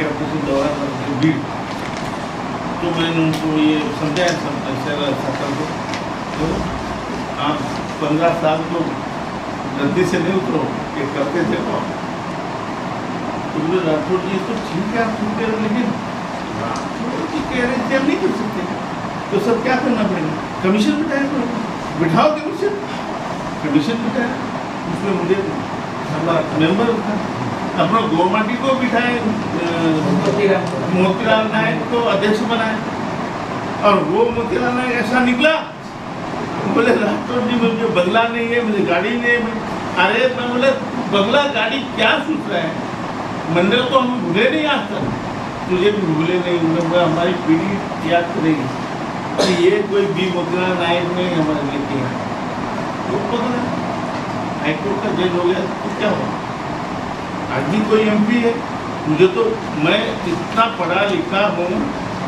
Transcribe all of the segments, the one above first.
के ऑपरेशन दौरा भीड़, तो मैंने उनको ये समझाया छात्रों को, तो आप 15 साल तो गलती से नहीं उतरो, ये करते थे तो बोले राठौर जी तो ठीक है आप ठीक है, लेकिन राठौर जी कह रहे थे हम नहीं कर सकते, तो सब क्या करना पड़ेगा, कमीशन बिठाया पड़ेगा, बिठाओ कमीशन बिठाया, उसमें मुझे मेंबर था अपना गोमाटी को बिठाए, मोतीलाल नायक को अध्यक्ष बनाए, और वो मोतीलाल नायक ऐसा निकला, बोले राठौर जी मुझे बंगला नहीं है, मुझे गाड़ी नहीं है। अरे मैं बोले बंगला गाड़ी क्या सोच रहा है, मंडल को हम भूले नहीं आज तक, तुझे भी भूले नहीं, हमारी पीढ़ी याद करेगी कि ये कोई बी मोतीलाल नायक ने हमारे लिए किया, तो हाईकोर्ट का जज हो गया तो क्या हुआ, आज भी कोई एमपी है, मुझे तो मैं इतना पढ़ा लिखा हूँ,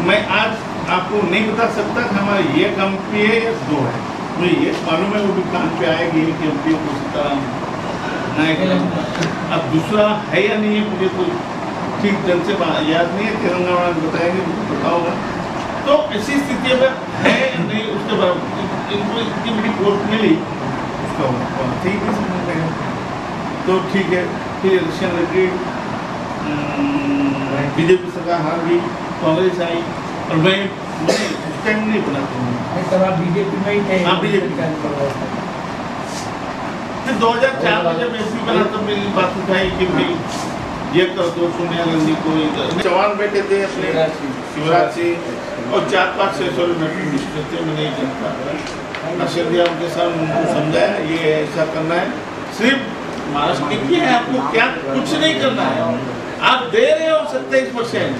मैं आज आपको नहीं बता सकता कि हमारा ये एमपी है या 2 है, मुझे ये मालूम है वो भी कान पे आएगी कि एमपी को सीताराम नायक, अब दूसरा है या नहीं है मुझे तो ठीक ढंग से याद नहीं है, तेलंगाना में बताएंगे मुझे पता होगा, तो ऐसी स्थिति में है नहीं, उसके बाद इनको इतनी बड़ी कोर्ट मिली, उसका ठीक है समझ लेगा, तो ठीक है, फिर इलेक्शन लगी, बीजेपी सरकार हार गई, कांग्रेस आई, और मैं उस टाइम नहीं बनाता हूँ, बीजेपी में ही थे। हाँ बीजेपी का, फिर 2004 में जब एमपी बना तब मेरी बात उठाई कि भाई ये कर दो सोनिया गांधी को, चौहान बैठे थे अपने शिवराज सिंह और 4-5 सेशोर मिनिस्टर थे, मैंने ये जनता अशर दिया उनके साथ, उनको समझाया ये ऐसा करना है, सिर्फ महाराष्ट्र की है, आपको क्या कुछ नहीं करना है, आप दे रहे हो 27%,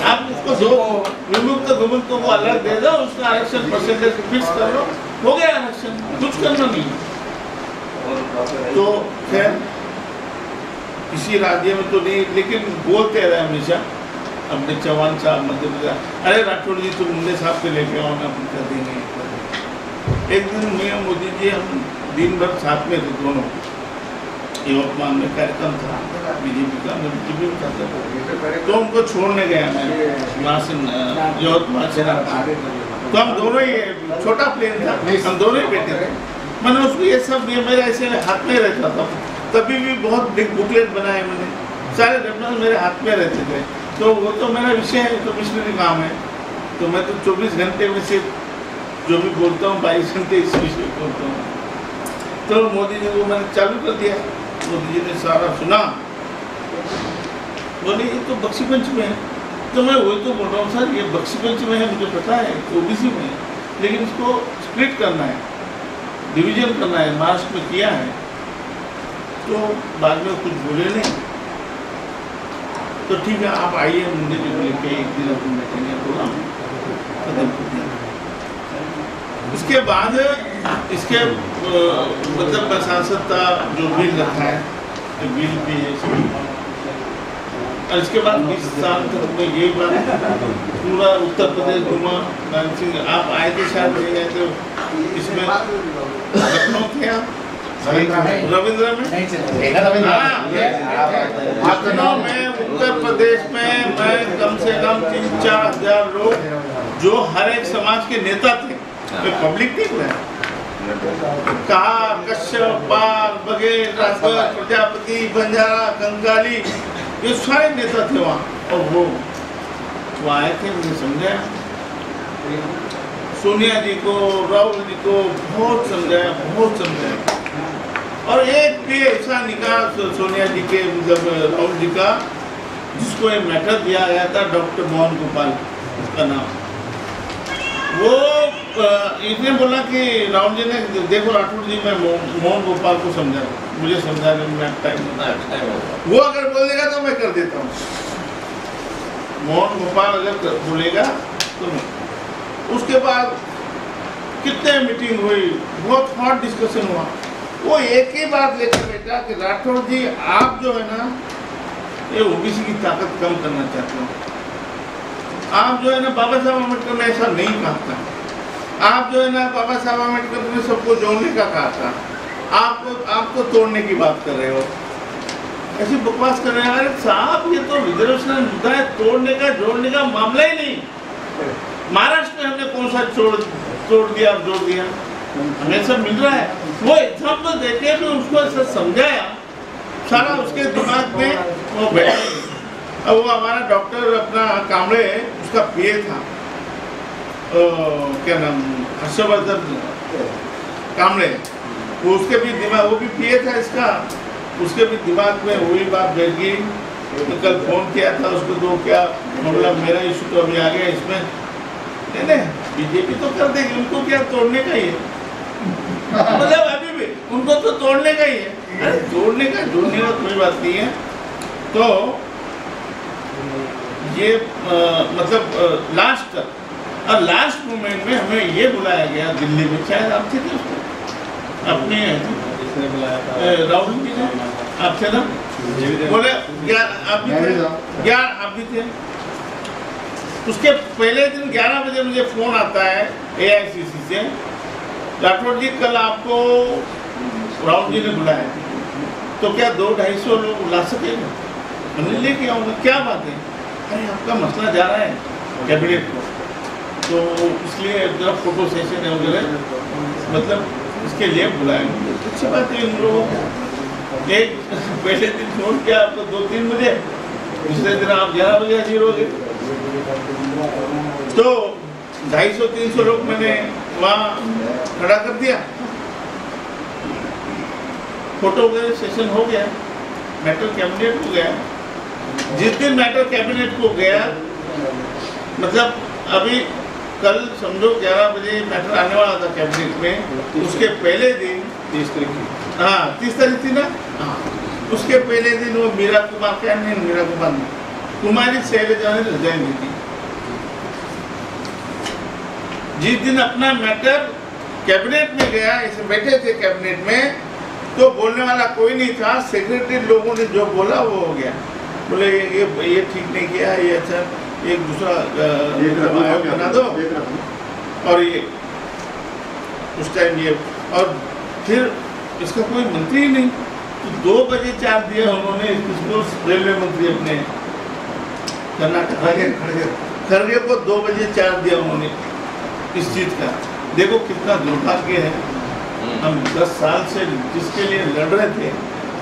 आप उसको दो विमुक्त विमुक्त को अलग दे दो, उसका आरक्षण परसेंटेज फिक्स कर लो, हो गया आरक्षण, कुछ करना नहीं। तो खैर किसी राज्य में तो नहीं, लेकिन बोलते रहे हमेशा अपने चौहान साहब मध्य प्रदेश, अरे राठौर जी तुम मुंडे साहब के लेके आओ ना, हम कर देंगे। एक दिन मैं मोदी जी हम दिन भर साथ में थे दोनों, यवतमाल में कार्यक्रम था बीजेपी का, तो उनको छोड़ने गया मैं वहाँ से यवतमाल से, तो हम दोनों ही, छोटा प्लेन था, हम दोनों ही बैठे थे, मैंने उसको ये सब ये मेरे ऐसे हाथ में रहता था, तभी भी बहुत बिग बुकलेट बनाए मैंने, सारे रेफरेंस मेरे हाथ में रहते थे, तो वो तो मेरा विषय है, तो मिशनरी काम है, तो मैं तो 24 घंटे में से जो भी बोलता हूँ 22 घंटे इस विषय बोलता हूँ। तो मोदी जी को मैंने चालू कर दिया, मोदी जी ने सारा सुना, बोले ये तो बख्शीपंच में है, तो मैं वही तो बोल रहा हूँ सर, ये बख्शीपंच में है मुझे पता है, ओबीसी में है, लेकिन इसको स्प्लिट करना है, डिवीजन करना है, महाराष्ट्र में किया है, तो बाद में कुछ बोले नहीं, तो ठीक है आप आइए मुझे जो लेके एक दिन अपन बैठेंगे, बोला खत्म कर दिया। इसके बाद इसके मतलब प्रशासन का जो बिल रखा है, तो बिल भी है, और इसके बाद 20 साल तक मैं यही बात पूरा उत्तर प्रदेश घूमा, आप आए थे शायद नहीं आए थे, इसमें लखनऊ थे आप, रविंद्र में, लखनऊ में उत्तर प्रदेश में मैं कम से कम 3-4 हज़ार लोग जो हर एक समाज के नेता थे, पब्लिक नहीं हुआ, कहा कश्यप, पाल, बघेल, राजभर, प्रजापति, बंजारा, कंगाली, ये सारे नेता थे वहाँ, और वो आए थे, मुझे समझाया, सोनिया जी को, राहुल जी को बहुत समझाया, और एक भी ऐसा निकाल सोनिया जी के मतलब राहुल जी का जिसको एक मैटर दिया गया था, डॉक्टर मोहन गोपाल उसका नाम, वो इसने बोला कि राहुल जी ने देखो राठौर जी मैं मोहन गोपाल को समझा, मुझे समझाने में टाइम वो अगर बोल देगा तो मैं कर देता हूँ, मोहन गोपाल अगर बोलेगा तो मैं। उसके बाद कितने मीटिंग हुई, बहुत हॉट डिस्कशन हुआ, वो एक ही बात लेकर बैठा कि राठौर जी आप जो है ना ये ओबीसी की ताकत कम करना चाहते हो, आप जो है ना बाबा साहब अम्बेडकर ने ऐसा नहीं कहा था, आप जो है ना बाबा साहब अम्बेडकर ने सबको जोड़ने का कहा था, आप तो तोड़ने की बात कर रहे हो, ऐसी बकवास कर रहे हैं। अरे साहब, ये तो रिजर्वेशन मुद्दा है, तोड़ने का जोड़ने का मामला ही नहीं। महाराष्ट्र में हमने कौन सा तोड़ दिया और जोड़ दिया, हमें सब मिल रहा है। वो एग्जाम्पल देके भी उसको ऐसा समझाया, सारा उसके दिमाग में वो बैठे। अब वो हमारा डॉक्टर अपना कामड़े, उसका पीए था, क्या नाम, हर्षवर्धन कामड़े, वो उसके भी दिमाग, वो भी पीए था इसका, उसके भी दिमाग में वही बात बैठ गई। तो कल फोन किया था उसको, तो क्या मतलब मेरा इशू तो अभी आ गया इसमें, नहीं बीजेपी तो कर देगी, उनको क्या तोड़ने का ही है, मतलब अभी भी उनको तो तोड़ने का ही है। अरे तोड़ने का जोड़ने का कोई बात नहीं है। तो ये मतलब लास्ट तक, और लास्ट मोमेंट में हमें ये बुलाया गया दिल्ली में, शायद आप थे उसको अपने राहुल जी ने, आप थे ना, बोले 11 आप भी थे। उसके पहले दिन 11 बजे मुझे फोन आता है AICC से, राठौड़ जी कल आपको राहुल जी ने बुलाया, तो क्या 200-250 लोग ला सकेंगे? मैंने लेके आऊँगा, क्या बात है? अरे आपका मसला जा रहा है कैबिनेट को, तो इसलिए जरा फोटो सेशन है वगैरह, मतलब इसके लिए बुलाएंगे। अच्छी बात है। इन लोगों को एक पहले दिन फोन किया आपको 2-3 बजे, दूसरे दिन आप 11 बजे हाजिर हो गए। तो 250-300 लोग मैंने वहाँ खड़ा कर दिया, फोटो वगैरह सेशन हो गया, मैटर कैबिनेट को गया। जिस दिन मैटर कैबिनेट को गया, मतलब अभी कल समझो 11 बजे मैटर आने वाला था कैबिनेट में, उसके पहले दिन 30 तारीख, हाँ 30 तारीख थी ना, हाँ उसके पहले दिन वो मीरा कुमार, क्या नहीं मीरा कुमार, कुमारी शैलजा ने रिजाइन दी थी। जिस दिन अपना मैटर कैबिनेट में गया, ऐसे बैठे थे कैबिनेट में, तो बोलने वाला कोई नहीं था, सेक्रेटरी लोगों ने जो बोला वो हो गया। बोले ये ठीक नहीं किया, ये अच्छा, एक दूसरा आयोग बना दो, और ये उस टाइम ये, और फिर इसका कोई मंत्री ही नहीं, तो 2 बजे 4 दिया उन्होंने इसको, रेलवे मंत्री अपने कर्नाटक खड़गे को 2 बजे 4 दिया उन्होंने इस चीज का। देखो कितना दुर्भाग्य है, हम 10 साल से जिसके लिए लड़ रहे थे,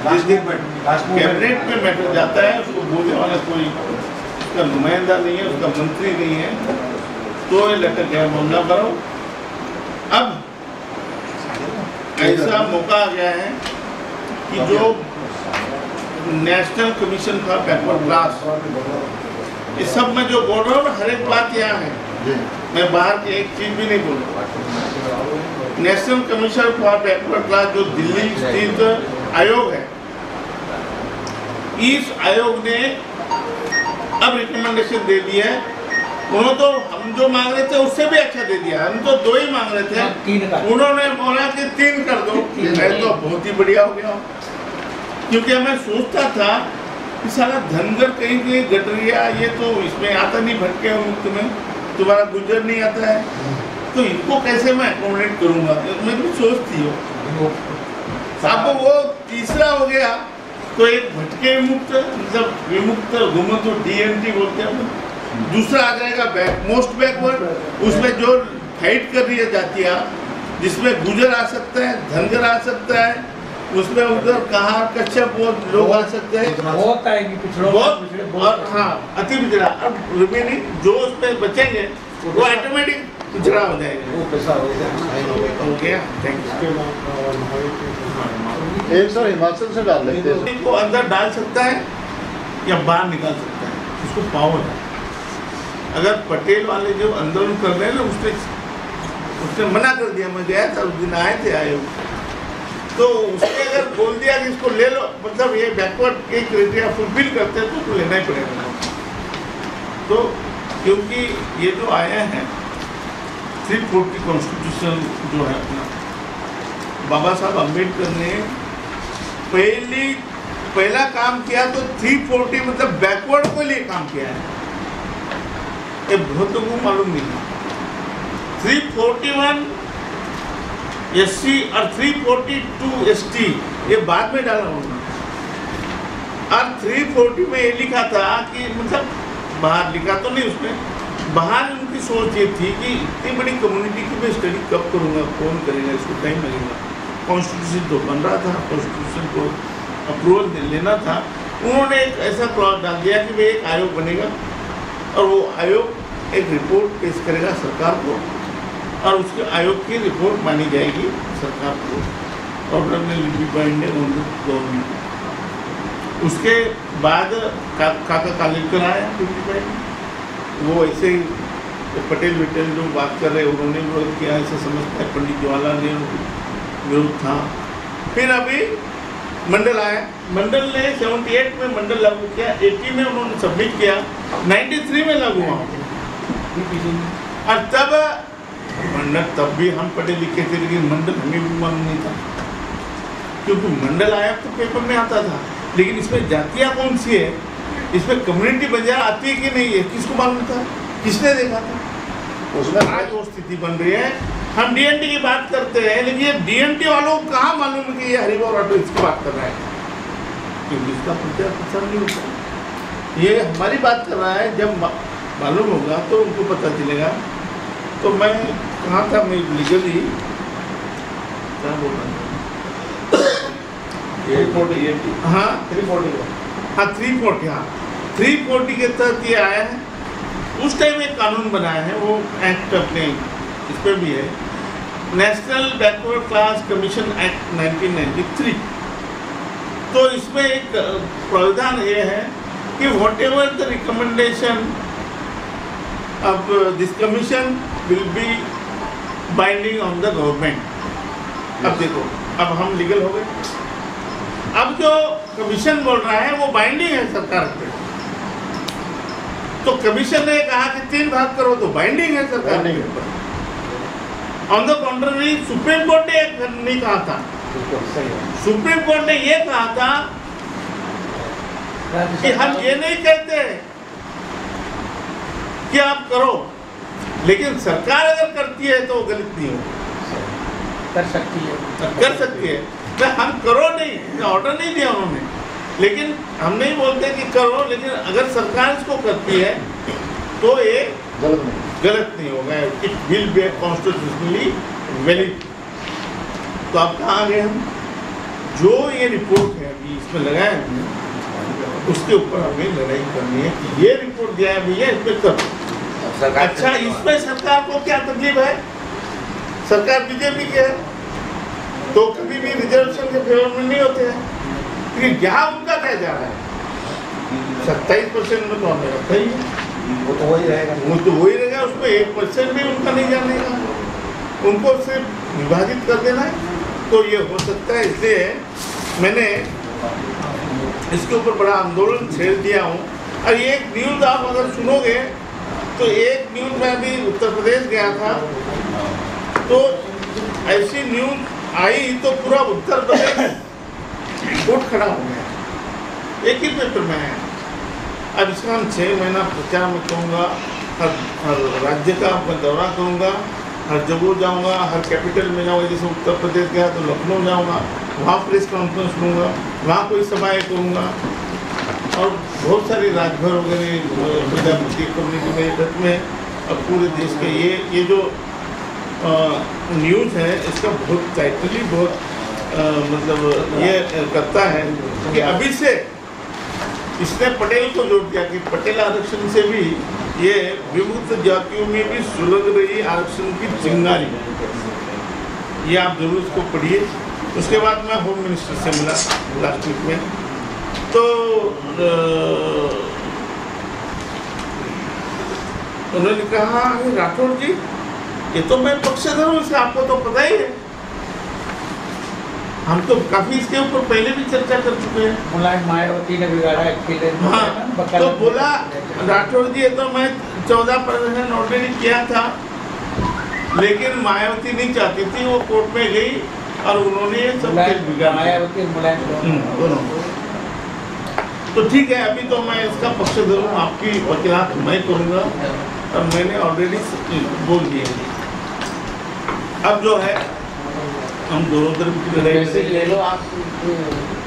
जिस दिन कैबिनेट में मैटर जाता है उसको बोलने वाला कोई उसका नुमाइंदा नहीं है, उसका मंत्री नहीं है, तो ये लटक गया मामला। करो अब ऐसा मौका आ गया है कि जो नेशनल कमीशन था बैकवर्ड क्लास, इस सब में जो बोल रहा हूँ ना, हर एक बात यहाँ है, मैं बाहर की एक चीज भी नहीं बोल रहा। National commission for backward class जो दिल्ली स्थित आयोग है, इस आयोग ने अब रिकमेंडेशन दे दी है। उन्होंने तो हम जो मांग रहे थे उससे भी अच्छा दे दिया, हम तो 2 ही मांग रहे थे, उन्होंने बोला कि 3 कर दो। मैं तो बहुत ही बढ़िया हो गया, क्योंकि मैं सोचता था कि सारा धनगर कहीं कहीं गटरिया, ये तो इसमें आता नहीं, भटके मुक्त में तुम्हारा गुजर नहीं आता है, तो इनको कैसे मैं अकोमोडेट करूंगा, मैं भी सोचती हूँ। अब वो तीसरा हो गया, तो एक भटके मुक्त, मतलब विमुक्त घुमत, तो DNT बोलते हैं, दूसरा आ जाएगा मोस्ट बैकवर्ड, उसमें जो फाइट कर रही है जातियाँ, जिसमें गुजर आ सकता है, धनगर आ सकता है, उसमें उधर कहाँ कश्यप लोग आ सकते हैं, बहुत आएगी पिछड़ों, और हाँ अति पिछड़ा। अब रिमेनिंग जो उसमें बचेंगे वो ऑटोमेटिक पिछड़ा हो जाएगा, वो पैसा हो गया। Thank you. एक सर हिमाचल से डाल लेते हैं, इनको अंदर डाल सकता है या बाहर निकाल सकता है, उसको पावर है। अगर पटेल वाले जो आंदोलन कर रहे हैं ना, उसने मना कर दिया। मैं गया था उस दिन, आए थे आयोग, तो उसने अगर बोल दिया कि इसको ले लो, मतलब ये बैकवर्ड के क्राइटेरिया फुलफिल करते हैं, तो उसको लेना ही पड़ेगा। तो क्योंकि ये जो आया है 340 कॉन्स्टिट्यूशन जो है अपना, बाबा साहब अम्बेडकर ने पहला काम किया तो 340 मतलब बैकवर्ड के लिए काम किया है, ये बहुत लोगों को मालूम नहीं। 341 SC और 342 ST ये बाद में डाला उन्होंने, और 340 में ये लिखा था कि मतलब बाहर लिखा तो नहीं उसमें, बाहर उनकी सोच ये थी कि इतनी बड़ी कम्युनिटी की मैं स्टडी कब करूँगा, कौन करेगा, इसको टाइम लगेगा। कॉन्स्टिट्यूशन तो बन रहा था, कॉन्स्टिट्यूशन को अप्रूवल लेना था। उन्होंने एक ऐसा क्लॉज डाल दिया कि भाई एक आयोग बनेगा और वो आयोग एक रिपोर्ट पेश करेगा सरकार को और उसके आयोग की रिपोर्ट मानी जाएगी सरकार को, प्रॉब्लम में B binding on the government. उसके बाद काका कालेकर आया 55, वो ऐसे ही पटेल जो बात कर रहे उन्होंने विरोध किया, ऐसा समझता है पंडित जवाहरलाल नेहरू विरोध था। फिर अभी मंडल आया, मंडल ने 78 में मंडल लागू किया, 80 में उन्होंने सबमिट किया, 93 में लागू हुआ। और तब मंडल, तब भी हम पढ़े लिखे थे लेकिन मंडल हमें भी मालूम नहीं था, क्योंकि मंडल आया तो पेपर में आता था, लेकिन इसमें जातियाँ कौन सी है, इसमें कम्युनिटी बाजार आती है कि नहीं है, किसको मालूम था, किसने देखा था? उसमें आज वो स्थिति बन रही है। हम डीएनटी की बात करते हैं, लेकिन ये डीएनटी वालों को कहाँ मालूम है कि ये हरिभाऊ राठौर इसकी बात कर रहा है, क्योंकि इसका प्रचार प्रसार नहीं होता। ये हमारी बात कर रहा है, जब मालूम होगा तो उनको पता चलेगा। तो मैं कहाँ था, मैं लीगली क्या बोल रहा था, हाँ 340 हाँ 340 के तहत ये आया है। उस टाइम एक कानून बनाया है, वो एक्ट अपने इस पर भी है, national backward class commission act 1993। तो इसमें एक प्रावधान ये है कि what ever the recommendation of this commission will be binding on the government. अब देखो, अब हम लीगल हो गए, अब जो कमीशन बोल रहा है वो बाइंडिंग है सरकार पे। तो कमीशन ने कहा कि 3 भाग करो तो बाइंडिंग है सरकार ने। On the contrary supreme court ने एक नहीं कहा था, सुप्रीम कोर्ट ने ये कहा था कि हम ये नहीं कहते कि आप करो, लेकिन सरकार अगर करती है तो गलत नहीं हो, कर सकती है। हम करो नहीं, ऑर्डर नहीं दिया उन्होंने, लेकिन हम नहीं बोलते कि करो, लेकिन अगर सरकार इसको करती है तो ये गलत नहीं होगा, it will be constitutionally valid. तो आप कहाँ गए हम, जो ये रिपोर्ट है अभी इसमें लगाया हमने, उसके ऊपर हमें लड़ाई करनी है कि ये रिपोर्ट दिया है भैया, इस पर करो। अच्छा, इसमें सरकार को क्या तकलीफ है, सरकार बीजेपी की है तो कभी भी रिजर्वेशन के फेवर में नहीं होते हैं, लेकिन यहाँ उनका क्या जा रहा है 27% में तो हमें रखा ही है, वो तो वही रहेगा, उसमें 1% भी उनका नहीं जाने का, उनको सिर्फ विभाजित कर देना है। तो ये हो सकता है, इसलिए मैंने इसके ऊपर बड़ा आंदोलन छेड़ दिया हूँ। और एक न्यूज़ आप अगर सुनोगे तो एक न्यूज़ में अभी उत्तर प्रदेश गया था, तो ऐसी न्यूज़ आई तो पूरा उत्तर प्रदेश उठ खड़ा हो गया, एक ही पेपर में है। अब इसका हम 6 महीना प्रचार में करूँगा, हर राज्य का मैं दौरा करूँगा, हर जगह जाऊँगा, हर कैपिटल में जाऊँगा, जैसे उत्तर प्रदेश गया तो लखनऊ जाऊँगा, वहाँ प्रेस कॉन्फ्रेंस लूँगा, वहाँ कोई सभाएँ करूँगा, और बहुत सारी राजभर वगैरह प्रजापति कम्युनिटी में और पूरे देश के ये जो न्यूज़ है, इसका बहुत टाइटली बहुत मतलब ये करता है कि अभी से इसने पटेल को जोड़ दिया कि पटेल आरक्षण से भी ये विमुक्त जातियों में भी सुलग रही आरक्षण की चिंगारी। ये आप जरूर इसको पढ़िए। उसके बाद मैं होम मिनिस्टर से मिला लास्ट वीक में, तो उन्होंने कहा राठौर जी ये तो मैं पक्षधर हूँ, इसका आपको तो पता ही है, हम तो काफी इसके ऊपर पहले भी चर्चा कर चुके हैं। मायावती ने बिगाड़ा हाँ, तो बोला राठौर जी ये तो मैं 14% ऑलरेडी किया था, लेकिन मायावती नहीं चाहती थी, वो कोर्ट में गई और उन्होंने सब बिगाड़ा दोनों। तो ठीक है, अभी तो मैं इसका पक्षधर हूँ, आपकी वकीलात मैं करूँगा और मैंने ऑलरेडी बोल दिया। अब जो है हम दोनों तरफ की लड़ाई ले लो आप,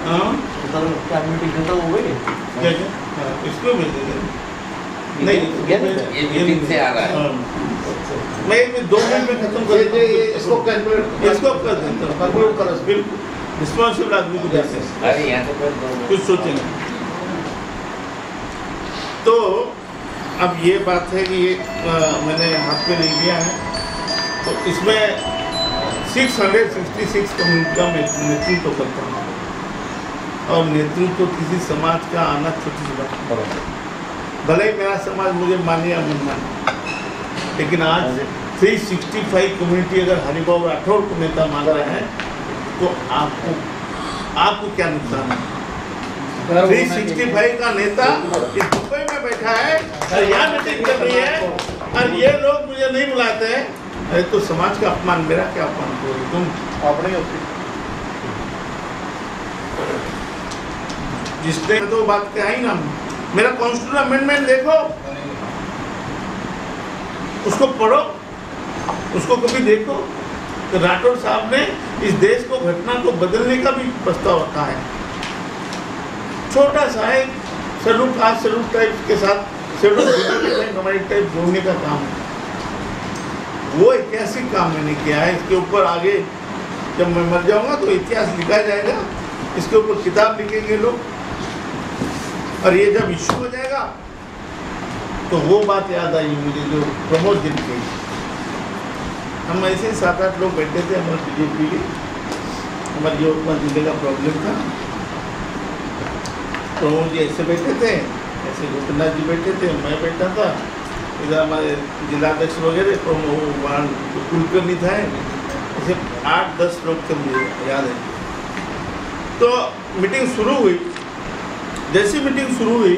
हाँ सर क्या मीटिंग खत्म हो गई? क्या क्या? इसको भेज देंगे। नहीं ये मीटिंग से आ रहा है। मैं 2 मिनट में खत्म कर देता हूँ। इसको कैलकुलेट इसको कर देता हूँ। कैलकुलेट करो। बिल्कुल रिस्पॉन्सिबल आदमी को जैसे अरे यहाँ तो कर दो। कुछ सोचेंगे। तो अब ये बात है कि ये मैंने हाथ में ले लिया है, तो इसमें 666 कम्युनिटी का मैं नेतृत्व करता हूँ, और नेतृत्व किसी समाज का आना छोटी सी बात है। भले ही मेरा समाज मुझे माने या न माने, लेकिन आज 365 कम्युनिटी अगर हरिभाऊ राठौड़ को नेता मान रहे हैं, तो आपको क्या नुकसान है? 365 का नेता इस दुबई में बैठा है और यहाँ मीटिंग चल रही है, और ये लोग मुझे नहीं बुलाते हैं। अरे तो समाज का अपमान, मेरा क्या अपमान करोगे तुम? अपने होती जिसने तो बात कही ना, मेरा कॉन्स्टिट्यूशन अमेंडमेंट देखो, उसको पढ़ो, उसको कभी देखो। तो राठौड़ साहब ने इस देश को, घटना को बदलने का भी प्रस्ताव रखा है। छोटा सा एक शेड्यूल कास्ट, शेड्यूल टाइप के साथ शेड्यूल हमारी टाइप जोड़ने का काम है। वो ऐतिहासिक काम मैंने किया है। इसके ऊपर आगे जब मैं मर जाऊंगा तो इतिहास लिखा जाएगा, इसके ऊपर किताब लिखेंगे लोग, और ये जब इश्यू हो जाएगा तो वो बात याद आई मुझे जो प्रमोद दिन की। हम ऐसे 7-8 लोग बैठे थे हमारे बीजेपी के, हमारे यवतमाल जिले का प्रॉब्लम था। प्रमोद जी ऐसे बैठे थे, ऐसे गोपीनाथ जी बैठे थे, मैं बैठा था, इधर हमारे जिलाध्यक्ष वगैरह, प्रमोद वहाँ कुलकर्णी था, ऐसे 8-10 लोग थे, मुझे याद है। तो मीटिंग शुरू हुई। जैसी मीटिंग शुरू हुई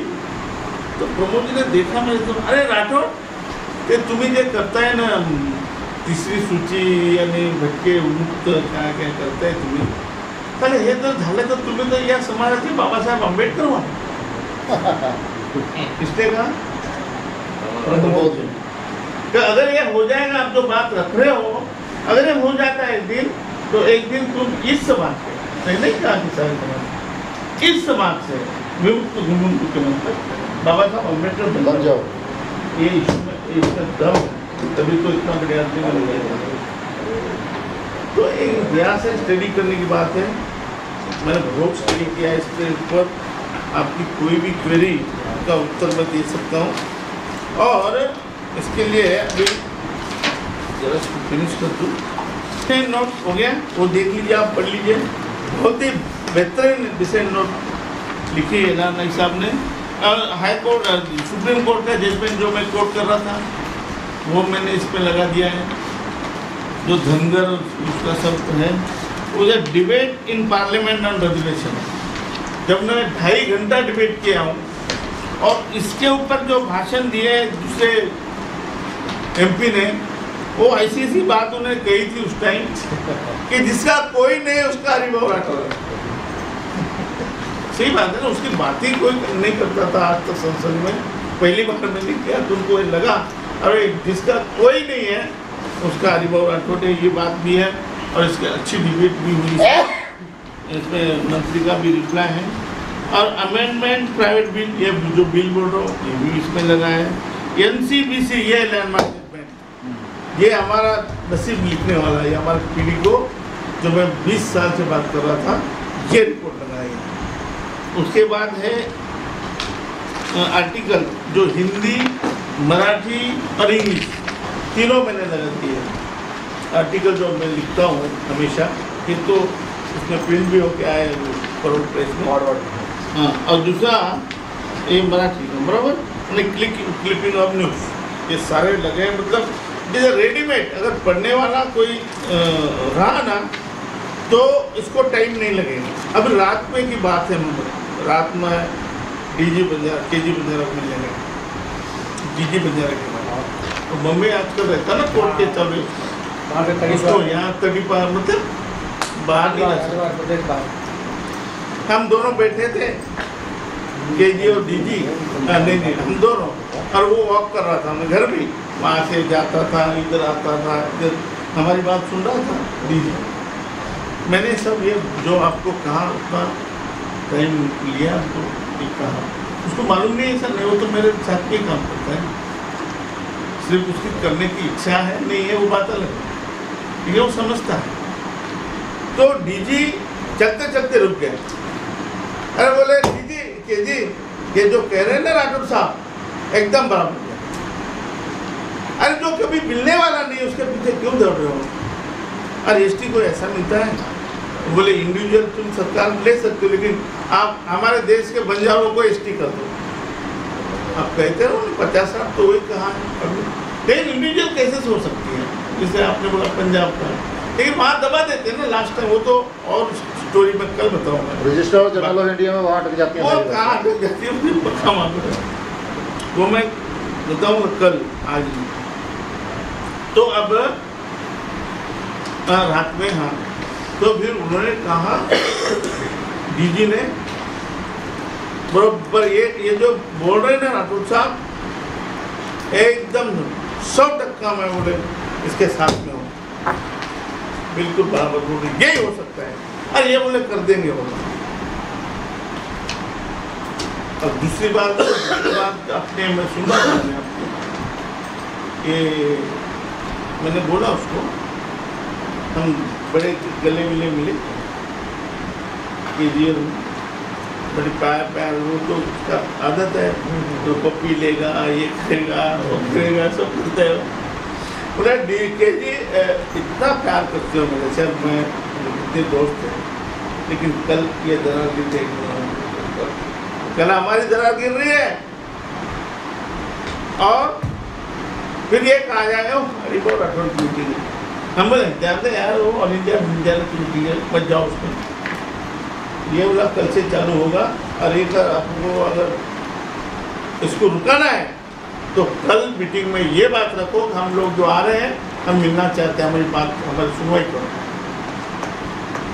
तो प्रमोद जी ने देखा मेरे तो, अरे राठौड़ ये तुम्हें जो करता है ना, तिसरी सूची यानी भटके मुक्त क्या क्या करता है तुम्ही, तर हे जर झालं तर तुम्ही तर या समाजाचे बाबासाहेब आंबेडकर व्हा। इसलिए कहा तो अगर ये हो जाएगा, आप जो बात रख रहे हो, अगर ये हो जाता है एक दिन, तो एक दिन तुम इस समाज से, नहीं कहा कि सारे समाज, इस समाज से विमुक्त मुख्यमंत्री बाबा साहब अम्बेडकर बन जाओ। ये इसका दम, तभी तो इतना बड़े आदमी बन गया। तो एक इतिहास है, स्टडी करने की बात है। मैंने बहुत स्टडी किया है इसके ऊपर। आपकी कोई भी क्वेरी का उत्तर मैं दे सकता हूँ, और इसके लिए अभी जरा फिनिश कर दूँ। नोट हो गया, वो देख लीजिए, आप पढ़ लीजिए। बहुत ही बेहतरीन डिसेंट नोट लिखी है नाइक साहब ने। हाई कोर्ट, सुप्रीम कोर्ट का जजमेंट जो मैं कोर्ट कर रहा था, वो मैंने इस पर लगा दिया है। जो धनगर उसका शब्द है, वो जो debate in parliament on resolution, जब मैं 2.5 घंटा डिबेट किया हूँ, और इसके ऊपर जो भाषण दिए दूसरे एमपी ने, वो ऐसी बात उन्हें कही थी उस टाइम कि जिसका कोई नहीं उसका हरिभाऊ राठौड़ है। सही बात है ना, उसकी बात ही कोई नहीं करता था आज तक संसद में। पहली बार मैंने किया तो उनको लगा अरे जिसका कोई नहीं है उसका हरिभाऊ राठौड़ है। ये बात भी है, और इसकी अच्छी डिबेट भी हुई, इसमें मंत्री का भी रिप्लाई है। और अमेंडमेंट प्राइवेट बिल, ये जो बिल बोल रहा हूँ, ये भी इसमें लगा है। NCBC, ये लैंडमार्क जजमेंट, ये हमारा नसीब लिखने वाला है। हमारी पीढ़ी को, जो मैं 20 साल से बात कर रहा था, ये रिपोर्ट लगाएगा। उसके बाद है आर्टिकल, जो हिंदी, मराठी और इंग्लिश तीनों मैंने लगा दिए। आर्टिकल जो मैं लिखता हूँ हमेशा, ये तो उसमें प्रिंट भी होके आए फॉरवर्ड प्रेस में। हाँ, और दूसरा ये मराठी का बराबर क्लिपिंग ऑफ न्यूज़, ये सारे लगे। मतलब जैसे रेडीमेड, अगर पढ़ने वाला कोई रहा ना, तो इसको टाइम नहीं लगेगा। अब रात में की बात है, रात में केजी बंजारा मिलने लगे, डीजी बंजारा के बाद, तो बम्बई आजकल रहता ना कोर्ट के चल रहे, उसको यहाँ तभी पार, मतलब बाहर नहीं जा। हम दोनों बैठे थे, केजी और डीजी, नहीं हम दोनों, और वो वॉक कर रहा था, मैं घर भी वहाँ से जाता था, इधर आता था, इधर हमारी बात सुन रहा था डीजी। मैंने सब ये जो आपको कहा उतना टाइम लिया तो एक कहा, उसको मालूम नहीं है सर, नहीं वो तो मेरे साथ में काम करता है, सिर्फ उसकी करने की इच्छा है नहीं है वो बात अलग है, लेकिन वो समझता है। तो डीजी चलते चलते रुक गए। अरे बोले डीजी के जी ये जो कह रहे हैं ना राठौर साहब एकदम बराबर है। अरे जो कभी मिलने वाला नहीं उसके पीछे क्यों दौड़ रहे हो? अरे एसटी को ऐसा मिलता है? बोले इंडिविजुअल तुम सरकार ले सकते हो, लेकिन आप हमारे देश के बंजारों को एसटी कर दो। आप कहते हो 50 साल तो वही कहा है, लेकिन इंडिविजुअल कैसे हो सकती है? जैसे आपने बोला पंजाब का, लेकिन वहाँ दबा देते हैं ना लास्ट टाइम, वो तो और स्टोरी में कल बताऊंगा। रजिस्टर जनरल ऑफ इंडिया में वहाँ अटक जाती है, वो कहाँ अटक जाती है मुझे पक्का मालूम है, वो मैं बताऊंगा कल आज नहीं। तो अब रात में हाँ, तो फिर उन्होंने कहा डीजी ने बराबर ये जो बोल रहे हैं ना राठौर साहब एकदम 100% मैं बोले इसके साथ में हूँ, बिल्कुल बराबर बोल रहे, यही हो सकता है। अरे ये बोले कर देंगे बोला। और दूसरी बात अपने मैं सुना था कि मैंने बोला उसको, हम बड़े गले मिले मिले कि ये बड़ी प्यार वो तो उसका आदत है, तो पप्पी लेगा, ये करेगा, वो करेगा, सब करता है। बोला के जी इतना प्यार करते हो मेरे सर, मैं इतने दोस्त हैं, लेकिन कल ये दरार गिर कल हमारी दरार गिर रही है, और फिर ये कहा जाएगा अरे बहुत राठौर की मीटिंग है। हम बोले जानते यार वो ऑल इंडिया विद्यालय की मीटिंग है, मत जाओ उसमें। ये बोला कल से चालू होगा, और एक आपको अगर इसको रुकाना है तो कल मीटिंग में ये बात रखो कि हम लोग जो आ रहे हैं हम मिलना चाहते हैं, हमारी बात हमारी सुनवाई करो,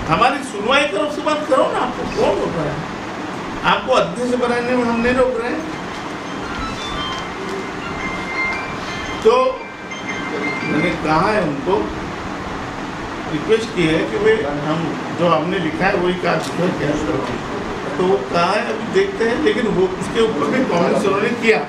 हमारी सुनवाई करो, उसके बाद करो ना। आपको कौन रोक रहा है? आपको अध्यक्ष बनाने में हम नहीं रोक रहे हैं। तो मैंने कहा है उनको, रिक्वेस्ट की है कि भाई हम जो हमने लिखा है वही काज क्या, तो वो कहा है अभी देखते हैं, लेकिन वो उसके ऊपर भी कमेंट्स उन्होंने किया।